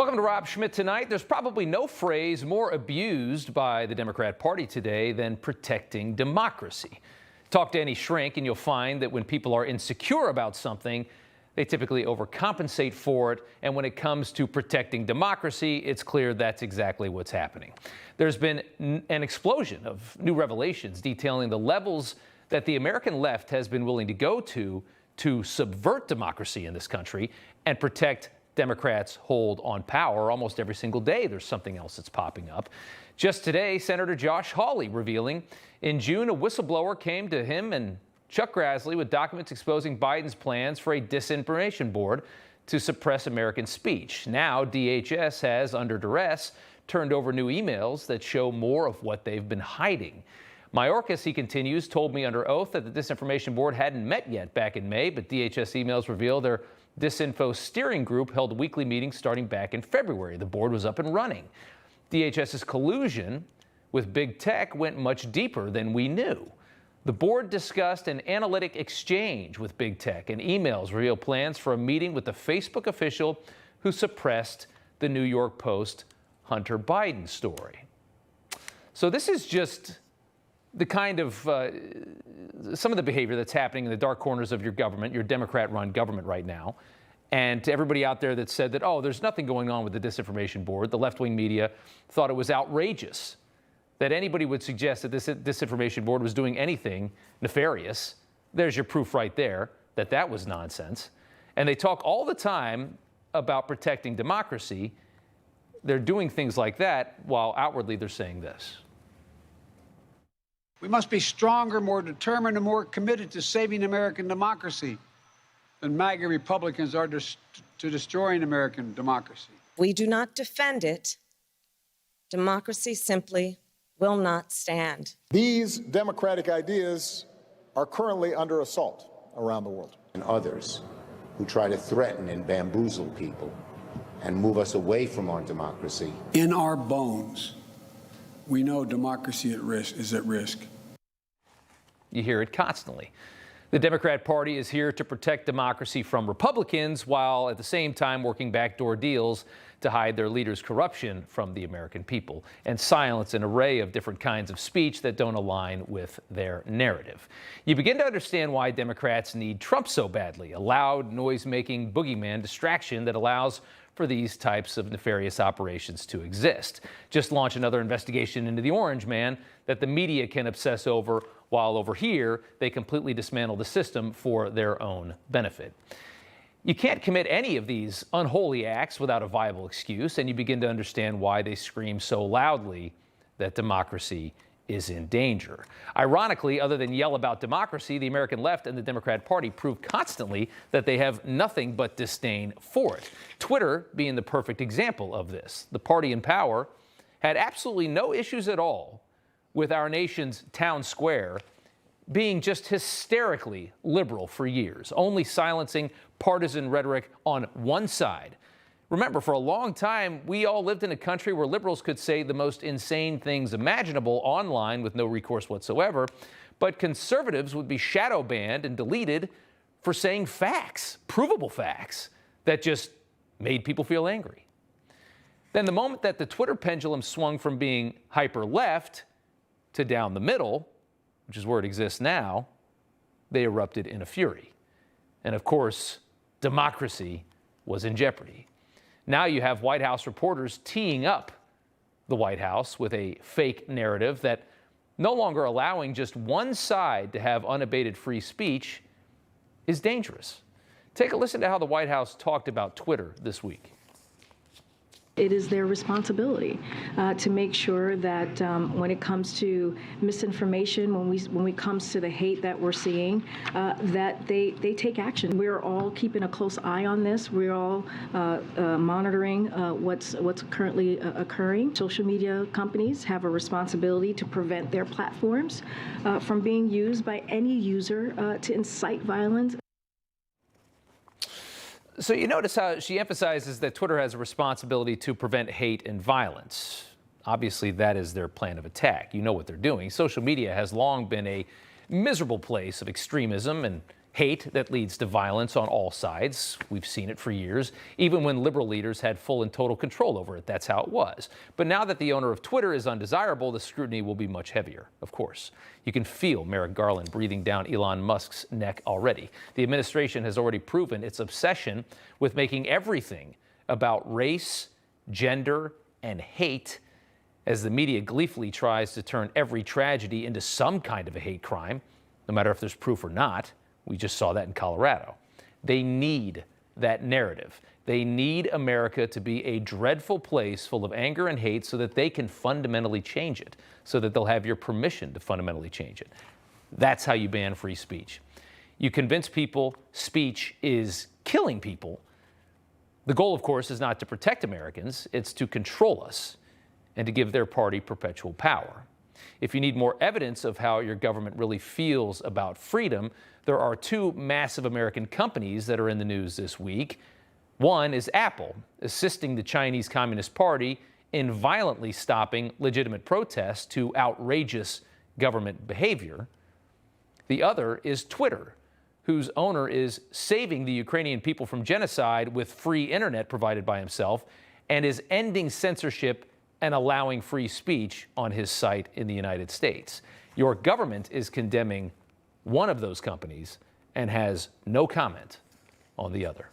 Welcome to Rob Schmitt Tonight. There's probably no phrase more abused by the Democrat Party today than protecting democracy. Talk to any shrink and you'll find that when people are insecure about something, they typically overcompensate for it. And when it comes to protecting democracy, it's clear that's exactly what's happening. There's been an explosion of new revelations detailing the levels that the American left has been willing to go to subvert democracy in this country and protect Democrats' hold on power. Almost every single day there's something else that's popping up. Just today, Senator Josh Hawley revealing in June a whistleblower came to him and Chuck Grassley with documents exposing Biden's plans for a disinformation board to suppress American speech. Now DHS has, under duress, turned over new emails that show more of what they've been hiding. Mayorkas, he continues, told me under oath that the disinformation board hadn't met yet back in May, but DHS emails reveal their Disinfo steering group held weekly meetings starting back in February. The board was up and running. DHS's collusion with big tech went much deeper than we knew. The board discussed an analytic exchange with big tech, and emails reveal plans for a meeting with the Facebook official who suppressed the New York Post Hunter Biden story. So this is just the kind of some of the behavior that's happening in the dark corners of your government, your Democrat-run government right now. And to everybody out there that said that, oh, there's nothing going on with the disinformation board, the left-wing media thought it was outrageous that anybody would suggest that this disinformation board was doing anything nefarious. There's your proof right there that that was nonsense. And they talk all the time about protecting democracy. They're doing things like that while outwardly they're saying this. We must be stronger, more determined, and more committed to saving American democracy than MAGA Republicans are to destroying American democracy. We do not defend it. Democracy simply will not stand. These democratic ideas are currently under assault around the world. And others who try to threaten and bamboozle people and move us away from our democracy. In our bones, we know democracy is at risk. You hear it constantly. The Democrat Party is here to protect democracy from Republicans while at the same time working backdoor deals to hide their leaders' corruption from the American people and silence an array of different kinds of speech that don't align with their narrative. You begin to understand why Democrats need Trump so badly, a loud, noise-making boogeyman distraction that allows for these types of nefarious operations to exist. Just launch another investigation into the Orange Man that the media can obsess over, while over here they completely dismantle the system for their own benefit. You can't commit any of these unholy acts without a viable excuse, and you begin to understand why they scream so loudly that democracy is in danger. Ironically, other than yell about democracy, the American left and the Democrat Party prove constantly that they have nothing but disdain for it. Twitter being the perfect example of this. The party in power had absolutely no issues at all with our nation's town square being just hysterically liberal for years, only silencing partisan rhetoric on one side. Remember, for a long time, we all lived in a country where liberals could say the most insane things imaginable online with no recourse whatsoever, but conservatives would be shadow banned and deleted for saying facts, provable facts, that just made people feel angry. Then the moment that the Twitter pendulum swung from being hyper-left to down the middle, which is where it exists now, they erupted in a fury. And of course, democracy was in jeopardy. Now you have White House reporters teeing up the White House with a fake narrative that no longer allowing just one side to have unabated free speech is dangerous. Take a listen to how the White House talked about Twitter this week. It is their responsibility to make sure that when it comes to misinformation, when it comes to the hate that we're seeing, that they take action. We're all keeping a close eye on this. We're all monitoring what's currently occurring. Social media companies have a responsibility to prevent their platforms from being used by any user to incite violence. So you notice how she emphasizes that Twitter has a responsibility to prevent hate and violence. Obviously, that is their plan of attack. You know what they're doing. Social media has long been a miserable place of extremism and Hate that leads to violence on all sides. We've seen it for years. Even when liberal leaders had full and total control over it, that's how it was. But now that the owner of Twitter is undesirable, the scrutiny will be much heavier, of course. You can feel Merrick Garland breathing down Elon Musk's neck already. The administration has already proven its obsession with making everything about race, gender, and hate, as the media gleefully tries to turn every tragedy into some kind of a hate crime, no matter if there's proof or not. We just saw that in Colorado. They need that narrative. They need America to be a dreadful place full of anger and hate so that they can fundamentally change it, so that they'll have your permission to fundamentally change it. That's how you ban free speech. You convince people speech is killing people. The goal, of course, is not to protect Americans, it's to control us and to give their party perpetual power. If you need more evidence of how your government really feels about freedom, there are two massive American companies that are in the news this week. One is Apple, assisting the Chinese Communist Party in violently stopping legitimate protests to outrageous government behavior. The other is Twitter, whose owner is saving the Ukrainian people from genocide with free internet provided by himself and is ending censorship and allowing free speech on his site in the United States. Your government is condemning one of those companies and has no comment on the other.